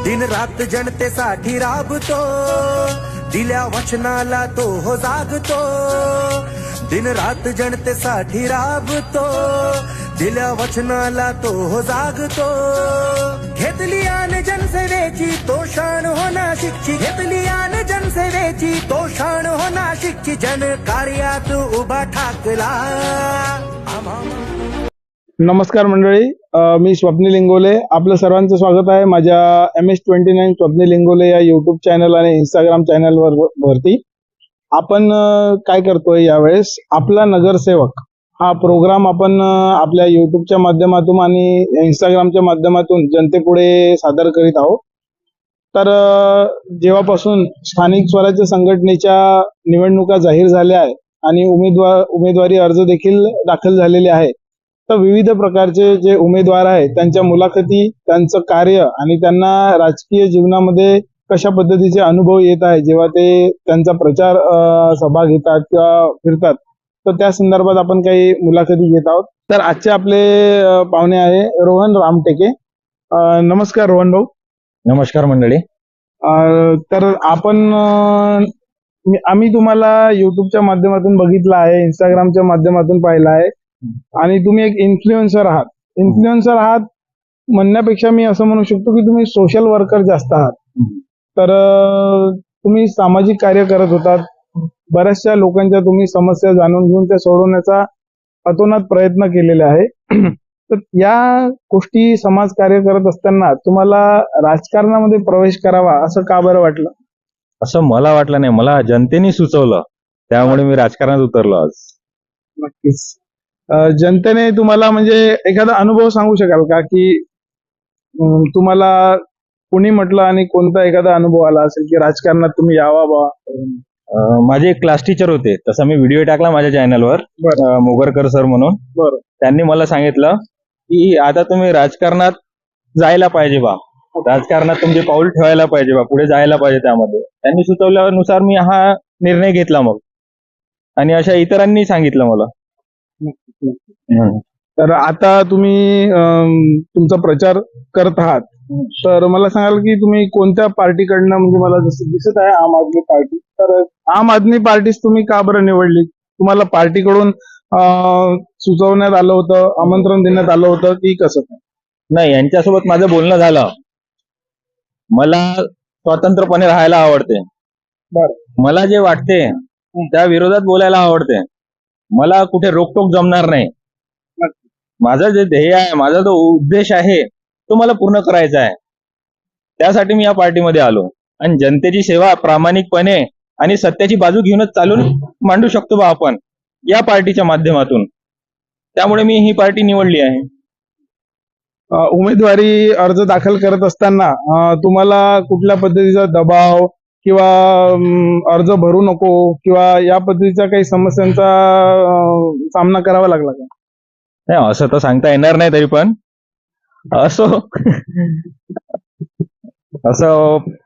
दिन रात जनतेसाठी राबतो, दिल्या वचनाला तो हो जागतो। दिन रात जनतेसाठी राबतो, दिल्या वचनाला तो हो जागतो। घेतली आन जनसेवेची तो शान हो नाशिकची, घेतली आन जनसेवेची तो शान हो नाशिकची। जन कार्यात उभा ठाकला। नमस्कार मंडळी, मी स्वप्नील इंगोले। आपलं सर्वांचं स्वागत आहे माझ्या MS29 स्वप्नील इंगोले या युट्यूब चॅनल आणि इंस्टाग्राम चॅनल वरती। आपण काय करतोय यावेळेस, आपला नगरसेवक हा प्रोग्राम आपण आपल्या युट्यूबच्या माध्यमातून आणि इंस्टाग्रामच्या माध्यमातून जनतेपुढे सादर करीत आहोत। तर जेव्हापासून स्थानिक स्वराज्य संघटनेच्या निवडणुका जाहीर झाल्या आहेत आणि उमेदवारी अर्ज देखील दाखल झालेले आहे, तर विविध प्रकारचे जे उमेदवार आहेत त्यांच्या मुलाखती, त्यांचं कार्य आणि त्यांना राजकीय जीवनामध्ये कशा पद्धतीचे अनुभव येत आहे जेव्हा ते त्यांचा प्रचार सभा घेतात किंवा फिरतात, तर त्या संदर्भात आपण काही मुलाखती घेत आहोत। तर आजचे आपले पाहुणे आहे रोहन रामटेके। नमस्कार रोहन भाऊ। नमस्कार मंडळी। तर आम्ही तुम्हाला युट्यूबच्या माध्यमातून बघितलं आहे, इंस्टाग्रामच्या माध्यमातून पाहिलं आहे आणि तुम्ही एक इन्फ्लुएन्सर आहात। इन्फ्लुएन्सर आहात म्हणण्यापेक्षा मी असं म्हणू शकतो की तुम्ही सोशल वर्कर जास्त आहात। तर तुम्ही सामाजिक कार्य करत होतात, बऱ्याचशा लोकांच्या तुम्ही समस्या जाणून घेऊन त्या सोडवण्याचा अतोनात प्रयत्न केलेला आहे। तर या गोष्टी समाज कार्य करत असताना तुम्हाला राजकारणामध्ये प्रवेश करावा असं का बरं वाटलं? असं मला वाटलं नाही, मला जनतेने सुचवलं, त्यामुळे मी राजकारणात उतरलो आज। नक्कीच। जनतेने तुम्हाला म्हणजे एखादा अनुभव सांगू शकाल का की तुम्हाला कोणी म्हटलं आणि कोणता एखादा अनुभव आला असेल की राजकारणात तुम्ही यावा बा? माझे एक क्लास टीचर होते, तसा मी व्हिडिओ टाकला माझ्या चॅनलवर, मोगरकर सर म्हणून। त्यांनी मला सांगितलं की आता तुम्ही राजकारणात जायला पाहिजे बा, राजकारणात तुमचे पाऊल ठेवायला पाहिजे बा, पुढे जायला पाहिजे। त्यामध्ये त्यांनी सुचवल्यानुसार मी हा निर्णय घेतला मग, आणि अशा इतरांनी सांगितलं मला। तर आता तुम्ही तुमचा प्रचार करत आहात, तर मला सांगाल की तुम्ही कोणत्या पार्टीकडनं, म्हणजे मला जसं दिसत आहे आम आदमी पार्टी, तर आम आदमी पार्टीच तुम्ही का बरं निवडली? तुम्हाला पार्टीकडून सुचवण्यात आलं होतं, आमंत्रण देण्यात आलं होतं की कसं? नाही, यांच्यासोबत माझं बोलणं झालं। मला स्वतंत्रपणे राहायला आवडते, मला जे वाटते त्या विरोधात बोलायला आवडते, मला कुठे रोकटोक जमणार नाही। माझं जे ध्येय आहे, माझा जो उद्देश आहे तो मला पूर्ण करायचा आहे, त्यासाठी मी या पार्टीमध्ये आलो। आणि जनतेची सेवा प्रामाणिकपणे आणि सत्याची बाजू घेऊनच चालून मांडू शकतो बा आपण या पार्टीच्या माध्यमातून, त्यामुळे मी ही पार्टी निवडली आहे। उमेदवारी अर्ज दाखल करत असताना तुम्हाला कुठल्या पद्धतीचा दबाव किंवा अर्ज भरू नको किंवा या पद्धतीच्या काही समस्यांचा सामना करावा लागला का? नाही, असं तर सांगता येणार नाही, तरी पण असं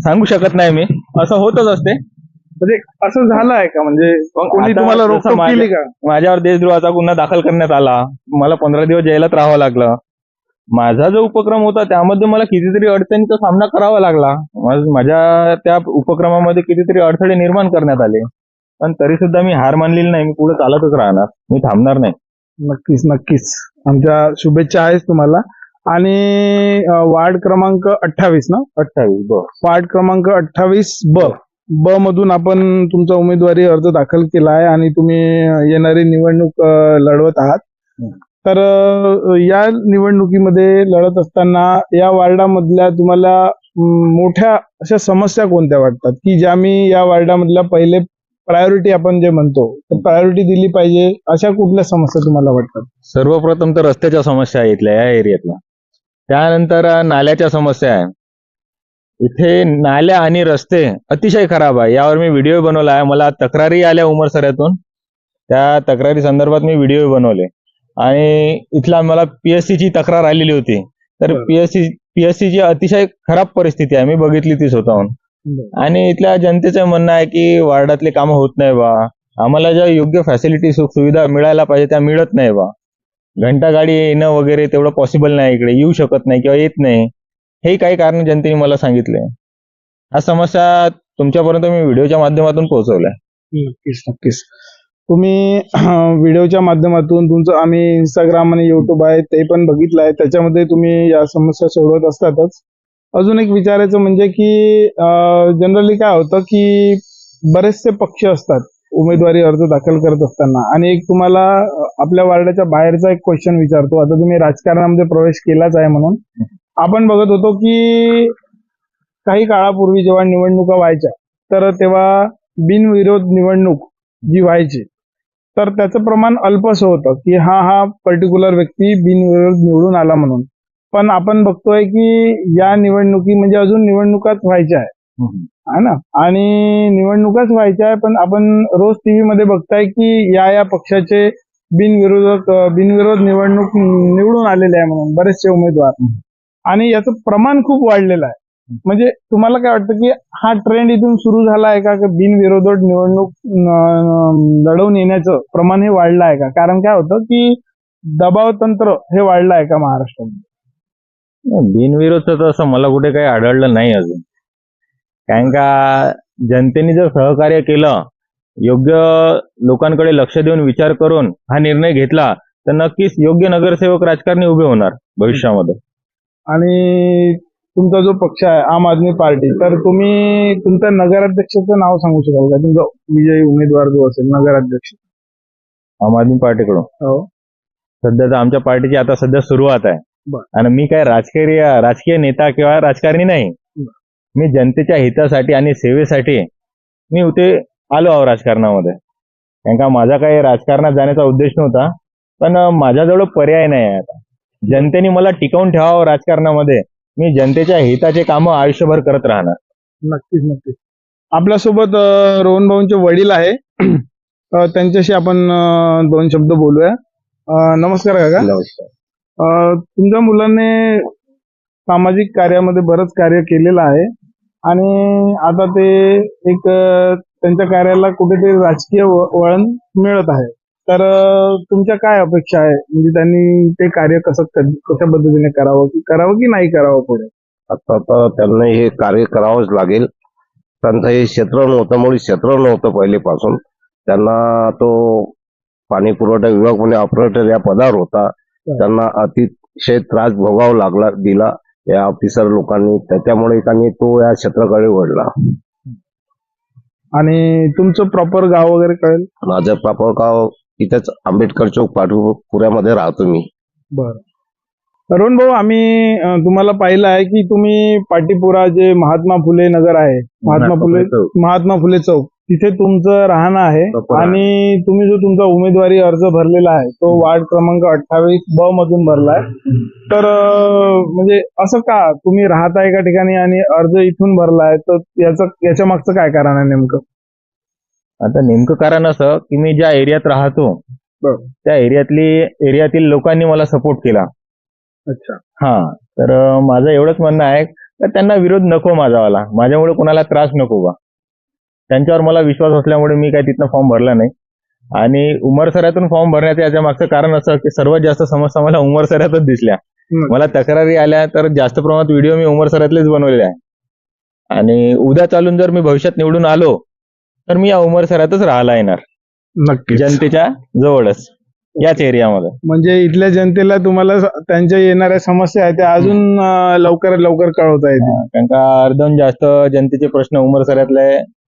सांगू शकत नाही मी, असं होतच असते। म्हणजे असं झालं आहे का, म्हणजे कोणी तुम्हाला रोकटोक केली का? माझ्यावर देशद्रोहाचा गुन्हा दाखल करण्यात आला, मला 15 दिवस जेलात राहावं लागलं। माझा जो उपक्रम होता त्यामध्ये मला कितीतरी अडचणीचा सामना करावा लागला, माझ्या त्या उपक्रमामध्ये कितीतरी अडथळे निर्माण करण्यात आले, पण तरी सुद्धा मी हार मानलेली नाही, मी पुढे चालतच राहणार, मी थांबणार नाही। नक्कीच नक्कीच, आमच्या शुभेच्छा आहेत तुम्हाला। आणि वार्ड क्रमांक 28 ना? 28 ब, वार्ड क्रमांक 28 ब मधून आपण तुमचा उमेदवारी अर्ज दाखल केला आहे आणि तुम्ही येणारी निवडणूक लढवत आहात। तर या निवडणुकीमध्ये लढत असताना या वार्डामधल्या तुम्हाला मोठ्या अशा समस्या कोणत्या वाटतात की ज्या मी या वार्डामधल्या पहिले प्रायोरिटी आपण जे म्हणतो प्रायोरिटी दिली पाहिजे, अशा कुठल्या समस्या तुम्हाला वाटतात? सर्वप्रथम तर रस्त्याच्या समस्या आहेत इथल्या, या एरियातल्या। त्यानंतर नाल्याच्या समस्या आहे, इथे नाल्या आणि रस्ते अतिशय खराब आहे, यावर मी व्हिडिओ बनवला आहे। मला तक्रारी आल्या उमरसऱ्यातून, त्या तक्रारी संदर्भात मी व्हिडिओ बनवले। आणि इथला मला PSC ची तक्रार आलेली होती, तर PSC ची अतिशय खराब परिस्थिती आहे, मी बघितली ती स्वतःहून। आणि इथल्या जनतेचं म्हणणं आहे की वार्डातले कामं होत नाही बा, आम्हाला ज्या योग्य फॅसिलिटी सुविधा मिळायला पाहिजे त्या मिळत नाही बा। घंटा गाडी येणं वगैरे तेवढं पॉसिबल नाही, इकडे येऊ शकत नाही किंवा येत नाही। हे काही कारण जनतेने मला सांगितले. हा समस्या तुमच्यापर्यंत मी व्हिडिओच्या माध्यमातून पोहोचवल्या. नक्कीच नक्कीच. तुम्ही व्हिडिओच्या माध्यमातून तुमचं आम्ही इंस्टाग्राम आणि युट्यूब आहे ते पण बघितलं आहे, त्याच्यामध्ये तुम्ही या समस्या सोडवत असतातच. अजून एक विचारायचं म्हणजे की जनरली काय होतं की बरेचसे पक्ष असतात उमेदवारी अर्ज दाखल करत असताना, आणि एक तुम्हाला आपल्या वार्डाच्या बाहेरचा एक क्वेश्चन विचारतो. आता तुम्ही राजकारणामध्ये प्रवेश केलाच आहे म्हणून आपण बघत होतो की काही काळापूर्वी जेव्हा निवडणुका व्हायच्या तर तेव्हा बिनविरोध निवडणूक जी व्हायची तर त्याचं प्रमाण अल्पसं होतं की हा पर्टिक्युलर व्यक्ती बिनविरोध निवडून आला म्हणून. पण आपण बघतोय की या निवडणुकी म्हणजे अजून निवडणुकाच व्हायच्या आहे ना, आणि निवडणुकाच व्हायच्या आहे, पण आपण रोज टीव्ही मध्ये बघताय की या पक्षाचे बिनविरोध निवडणूक निवडून आलेले आहे म्हणून बरेचसे उमेदवार, आणि याचं प्रमाण खूप वाढलेलं आहे. म्हणजे तुम्हाला काय वाटतं की हा ट्रेंड इथून सुरू झाला आहे का, बिनविरोध निवडणूक लढवून येण्याचं प्रमाण हे वाढलं आहे का? कारण काय होतं की दबाव तंत्र हे वाढलं आहे का महाराष्ट्रामध्ये? बिनविरोधचं तर असं मला कुठे काही आढळलं नाही अजून. कारण का जनतेने जर सहकार्य केलं, योग्य लोकांकडे लक्ष देऊन विचार करून हा निर्णय घेतला तर नक्कीच योग्य नगरसेवक राजकारणी उभे होणार भविष्यामध्ये. आणि तुमचा जो पक्ष आहे आम आदमी पार्टी, तर तुम्ही तुमच्या नगराध्यक्षाचं नाव सांगू शकाल का? तुमचा विजयी उमेदवार जो असेल नगराध्यक्ष आम आदमी पार्टीकडून हो. सध्या तर आमच्या पार्टीची आता सध्या सुरुवात आहे. बरं. आणि मी काय राजकीय नेता किंवा राजकारणी नाही. मी जनतेच्या हितासाठी आणि सेवेसाठी मी इथे आलो आहो राजकारणामध्ये. कारण का माझा काही राजकारणात जाण्याचा उद्देश नव्हता, पण माझ्याजवळ पर्याय नाही आहे. आता जनतेने मला टिकवून ठेवावं राजकारणामध्ये. मी जनतेच्या हिताचे कामं आयुष्यभर करत राहणार. नक्कीच नक्कीच. आपल्यासोबत रोहन भाऊंचे वडील आहे, त्यांच्याशी आपण दोन शब्द बोलूया. नमस्कार काका. नमस्कार. तुमच्या मुलाने सामाजिक कार्यामध्ये बरंच कार्य केलेलं आहे आणि आता ते एक त्यांच्या कार्याला कुठेतरी राजकीय वळण मिळत आहे. तर तुमच्या काय अपेक्षा आहे, म्हणजे त्यांनी ते कार्य कशा पद्धतीने करावं की नाही करावं पुढे? आता त्यांना हे कार्य करावंच लागेल. त्यांचं हे क्षेत्र नव्हतं पहिलेपासून. त्यांना तो पाणी पुरवठा विभाग म्हणजे ऑपरेटर या पदावर होता. त्यांना अतिशय त्रास भोगावा दिला या ऑफिसर लोकांनी. त्याच्यामुळे त्यांनी तो या क्षेत्राकडे वळला. आणि तुमचं प्रॉपर गाव वगैरे कळेल? माझं प्रॉपर गाव इथेच आंबेडकर चौक पाटपुऱ्यामध्ये राहतो मी. बरं. अरुण भाऊ, आम्ही तुम्हाला पाहिलं आहे की तुम्ही पाटीपुरा जे महात्मा फुले नगर आहे, महात्मा फुले चौक, तिथे तुमचं राहणं आहे. आणि तुम्ही जो तुमचा उमेदवारी अर्ज भरलेला आहे तो वार्ड क्रमांक 28B मधून भरलाय. तर म्हणजे असं का तुम्ही राहता एका ठिकाणी आणि अर्ज इथून भरलाय, तर याच्या मागचं काय कारण आहे नेमकं? आता नेमकं कारण असं की मी ज्या एरियात राहतो त्या एरियातील लोकांनी मला सपोर्ट केला. अच्छा. हा, तर माझं एवढंच म्हणणं आहे तर त्यांना विरोध नको माझावाला. माझ्यामुळे कोणाला त्रास नको बा. त्यांच्यावर मला विश्वास असल्यामुळे मी काही तिथनं फॉर्म भरला नाही. आणि उमरसऱ्यातून फॉर्म भरण्याचं याच्या मागचं कारण असं की सर्वात जास्त समस्या मला उमरसऱ्यातच दिसल्या. मला तक्रारी आल्या तर जास्त प्रमाणात व्हिडिओ मी उमरसऱ्यातलेच बनवलेले आहे. आणि उद्या चालून जर मी भविष्यात निवडून आलो तर मी या उमरसऱ्यातच राहायला येणार. नक्की. जनतेच्या जवळच, याच एरियामध्ये. म्हणजे इथल्या जनतेला तुम्हाला त्यांच्या येणाऱ्या समस्या आहेत त्या अजून लवकर कळवता येतील. कारण का अर्धून जास्त जनतेचे प्रश्न उमरसऱ्यातले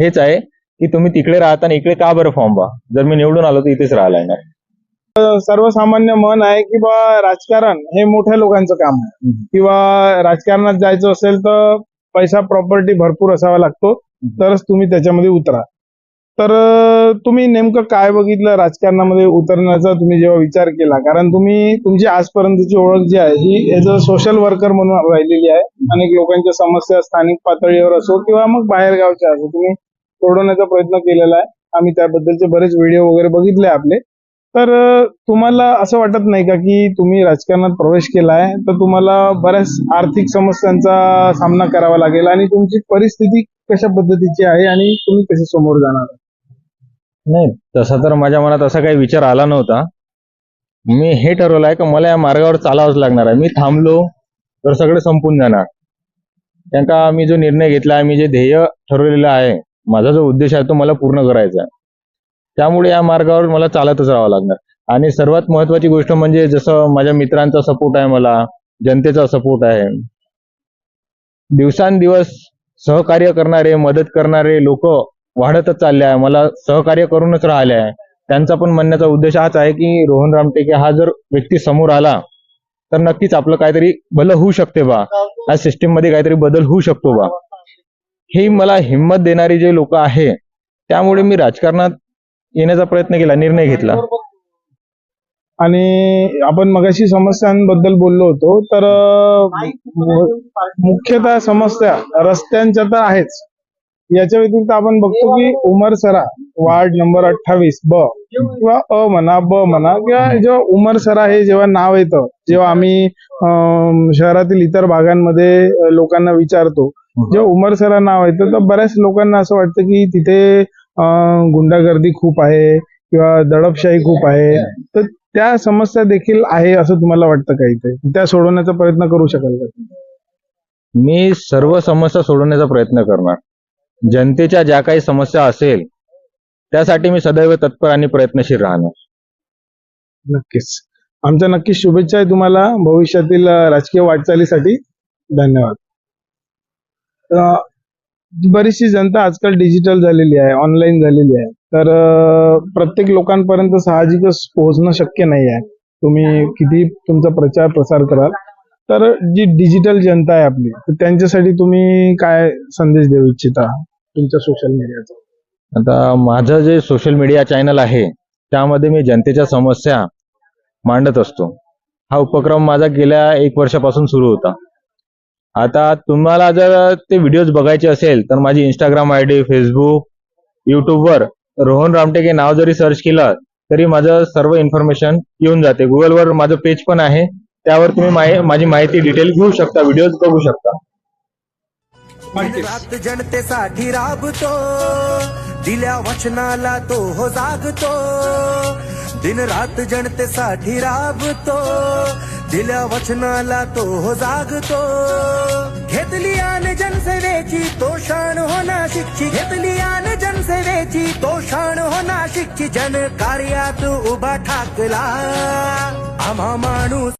हेच आहे की तुम्ही तिकडे राहता आणि इकडे का बरं फॉर्म बा. जर मी निवडून आलो तर इथेच राहायला येणार. सर्वसामान्य मन आहे की बा राजकारण हे मोठ्या लोकांचं काम आहे, किंवा राजकारणात जायचं असेल तर पैसा प्रॉपर्टी भरपूर असावा लागतो तरच तुम्ही त्याच्यामध्ये उतरा. तर तुम्ही नेमकं काय बघितलं राजकारणामध्ये उतरण्याचा तुम्ही जेव्हा विचार केला? कारण तुमची आजपर्यंतची ओळख जी आहे ही एज अ सोशल वर्कर म्हणून राहिलेली आहे. अनेक लोकांच्या समस्या स्थानिक पातळीवर असो किंवा मग बाहेरगावच्या असो तुम्ही सोडवण्याचा प्रयत्न केलेला आहे. आम्ही त्याबद्दलचे बरेच व्हिडिओ वगैरे बघितले आपले. तर तुम्हाला असं वाटत नाही का की तुम्ही राजकारणात प्रवेश केलाय तर तुम्हाला बऱ्याच आर्थिक समस्यांचा सामना करावा लागेल आणि तुमची परिस्थिती कशा पद्धतीची आहे आणि तुम्ही कसे समोर जाणार? नाही, तसा तर माझ्या मनात असा काही विचार आला नव्हता. मी हे ठरवलं आहे की मला या मार्गावर चालावंच लागणार आहे. मी थांबलो तर सगळं संपून जाणार. त्यांना मी जो निर्णय घेतला आहे, मी जे ध्येय ठरवलेलं आहे, माझा जो उद्देश आहे तो मला पूर्ण करायचा आहे. त्यामुळे या मार्गावर मला चालतच राहावं लागणार. आणि सर्वात महत्वाची गोष्ट म्हणजे जसं माझ्या मित्रांचा सपोर्ट आहे, मला जनतेचा सपोर्ट आहे. दिवसांदिवस सहकार्य करणारे, मदत करणारे लोक वाढतच चालले आहे. मला सहकार्य करूनच राहिले आहे. त्यांचा पण म्हणण्याचा उद्देश हाच आहे की रोहन रामटेके हा जर व्यक्ती समोर आला तर नक्कीच आपलं काहीतरी भलं होऊ शकते बा, या सिस्टीम मध्ये काहीतरी बदल होऊ शकतो बा. हे मला हिंमत देणारी जे लोक आहे, त्यामुळे मी राजकारणात येण्याचा प्रयत्न केला, निर्णय घेतला. आणि आपण मगाशी समस्यांबद्दल बोललो होतो, तर मुख्यतः समस्या रस्त्यांच्या तर आहेच. याच्या व्यतिरिक्त आपण बघतो की उमरसरा वार्ड नंबर 28 ब किंवा अ म्हणा, ब म्हणा, किंवा जेव्हा उमरसरा हे जेव्हा नाव येतं, जेव्हा आम्ही शहरातील इतर भागांमध्ये लोकांना विचारतो, जेव्हा उमरसरा नाव येतं तर बऱ्याच लोकांना असं वाटतं की तिथे गुंडागर्दी खूप आहे किंवा दडपशाही खूप आहे. तर त्या समस्या देखील आहे असं तुम्हाला वाटतं का? इथे त्या सोडवण्याचा प्रयत्न करू शकाल का? मी सर्व समस्या सोडवण्याचा प्रयत्न करणार. जनतेच्या ज्या काही समस्या असेल त्यासाठी मी सदैव तत्पर आणि प्रयत्नशील राहणार. नक्कीच. आमच्या नक्कीच शुभेच्छा आहे तुम्हाला भविष्यातील राजकीय वाटचालीसाठी. धन्यवाद. बरीचशी जनता आजकाल डिजिटल झालेली आहे, ऑनलाईन झालेली आहे, तर प्रत्येक लोकांपर्यंत साहजिकच पोहोचणं शक्य नाही आहे. तुम्ही किती तुमचा प्रचार प्रसार कराल, तर जी डिजिटल जनता आहे आपली, तर त्यांच्यासाठी तुम्ही काय संदेश देऊ इच्छिता तुमच्या सोशल मीडियाचा? आता माझं जे सोशल मीडिया चॅनल आहे त्यामध्ये मी जनतेच्या समस्या मांडत असतो. हा उपक्रम माझा गेल्या 1 वर्षापासून सुरू होता. आता तुम्हाला जर ते व्हिडिओज बघायचे असेल तर माझी इंस्टाग्राम आयडी, फेसबुक, युट्यूबवर रोहन रामटेके नाव जरी सर्च केलं तरी माझं सर्व इन्फॉर्मेशन येऊन जाते. गुगलवर माझं पेज पण आहे, त्यावर तुम्ही माझी माहिती डिटेल घेऊ शकता, व्हिडिओज बघू शकता. रात जनतेसाठी राबतो, दिल्या वचनाला तो हो जागतो. दिन रात जनतेसाठी राबतो, दिल्या वचनाला तो हो जागतो. घेतली आन जनसेवेची तो शान हो नाशिकची, घेतली आन जनसेवेची तो शान हो नाशिकची. जन कार्यात उभा ठाकला आम्हा माणूस